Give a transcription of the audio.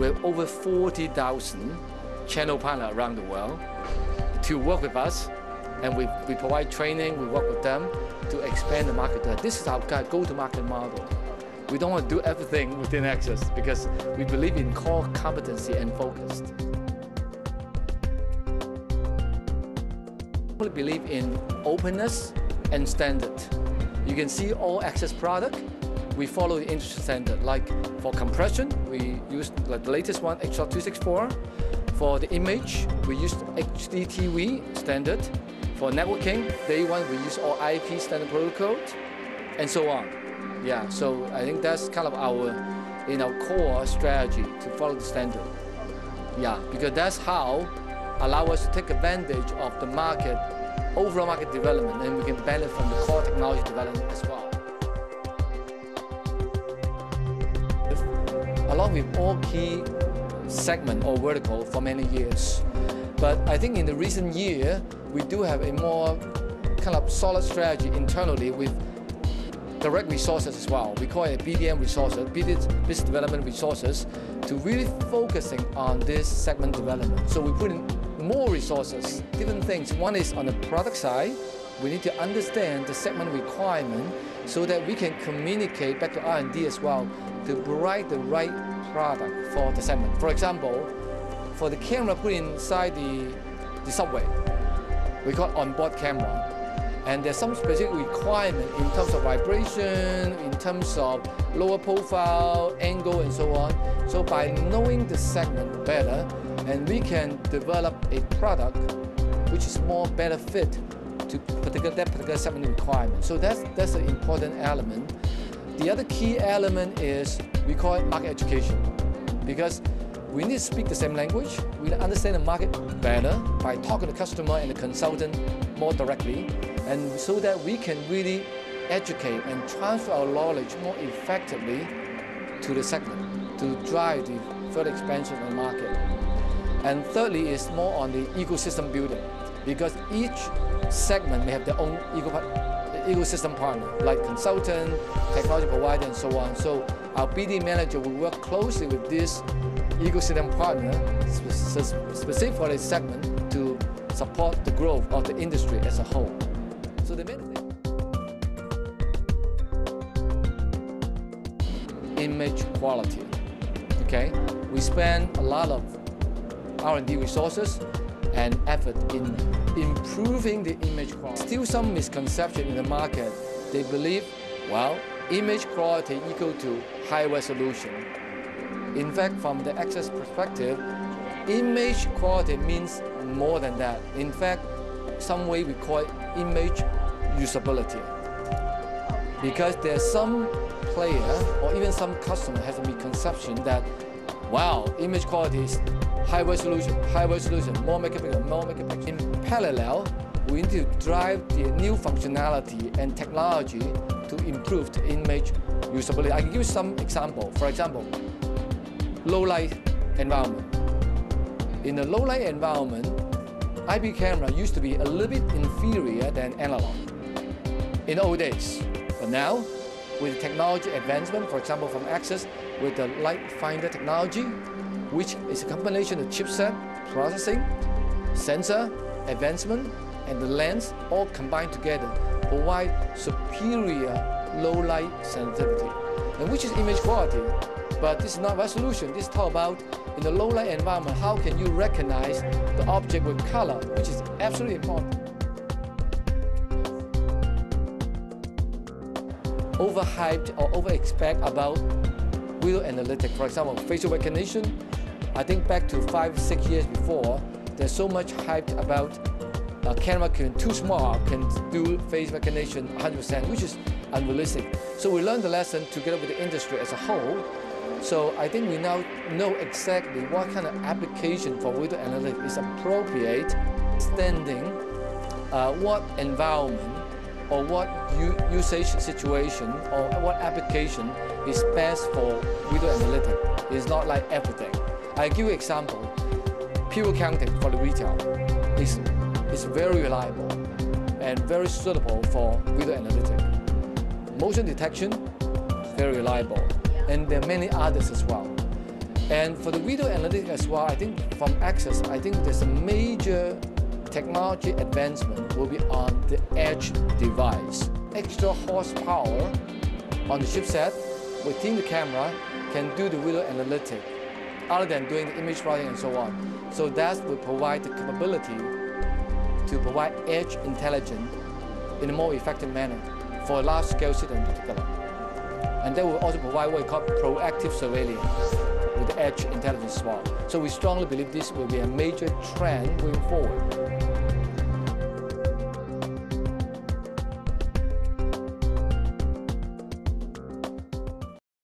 with over 40,000 channel partners around the world to work with us, and we provide training, we work with them to expand the market. This is our go-to-market model. We don't want to do everything within Access because we believe in core competency and focus. We believe in openness and standard. You can see all Access product, we follow the industry standard. Like for compression, we use like the latest one, HR264. For the image, we use HDTV standard. For networking, day one, we use all IP standard protocol, and so on. Yeah, so I think that's kind of our core strategy to follow the standard. Yeah, because that's how allow us to take advantage of the market, overall market development, and we can benefit from the core technology development as well. Along with all key segment or vertical for many years. But I think in the recent year, we do have a more kind of solid strategy internally with direct resources as well. We call it BDM resources, business development resources, to really focusing on this segment development. So we put in more resources, different things. One is on the product side, we need to understand the segment requirement so that we can communicate back to R&D as well to provide the right product for the segment. For example, for the camera put inside the subway, we call onboard camera. And there's some specific requirement in terms of vibration, in terms of lower profile, angle, and so on. So by knowing the segment better, and we can develop a product which is more better fit to that particular segment requirement. So that's an important element. The other key element is we call it market education, because we need to speak the same language. We need to understand the market better by talking to the customer and the consultant more directly, and so that we can really educate and transfer our knowledge more effectively to the segment to drive the further expansion of the market. And thirdly is more on the ecosystem building, because each segment may have their own ecosystem partner, like consultant, technology provider, and so on. So our BD manager will work closely with this ecosystem partner, specific for this segment, to support the growth of the industry as a whole. So the main thing, image quality. Okay, we spend a lot of R&D resources and effort in improving the image quality. Still some misconception in the market. They believe, well, image quality equal to high resolution. In fact, from the Access perspective, image quality means more than that. In fact, some way we call it image usability. Because there's some player or even some customer has a misconception that, wow, image quality is high resolution, more megapixel, more megapixel. In parallel, we need to drive the new functionality and technology to improve the image usability. I can give you some example. For example, low light environment. In a low light environment, IP camera used to be a little bit inferior than analog in the old days. But now, with technology advancement, for example, from Access, with the light finder technology, which is a combination of chipset, processing, sensor, advancement, and the lens all combined together, provide superior low light sensitivity, and which is image quality. But this is not resolution. This talk about in the low light environment, how can you recognize the object with color, which is absolutely important. Overhyped or over-expect about video analytics. For example, facial recognition. I think back to 5-6 years before, there's so much hyped about a camera too small can do face recognition 100%, which is unrealistic. So we learned the lesson together with the industry as a whole. So I think we now know exactly what kind of application for video analytics is appropriate, understanding what environment or what usage situation or what application is best for video analytics. It's not like everything. I give you an example. People counting for the retail is very reliable and very suitable for video analytics. Motion detection, very reliable. And there are many others as well. And for the video analytics as well, I think from access, I think there's a major technology advancement will be on the edge device. Extra horsepower on the chipset within the camera can do the video analytics other than doing the image routing and so on. So that will provide the capability to provide edge intelligence in a more effective manner for a large-scale city in particular. And that will also provide what we call proactive surveillance with the edge intelligence as well. So we strongly believe this will be a major trend moving forward.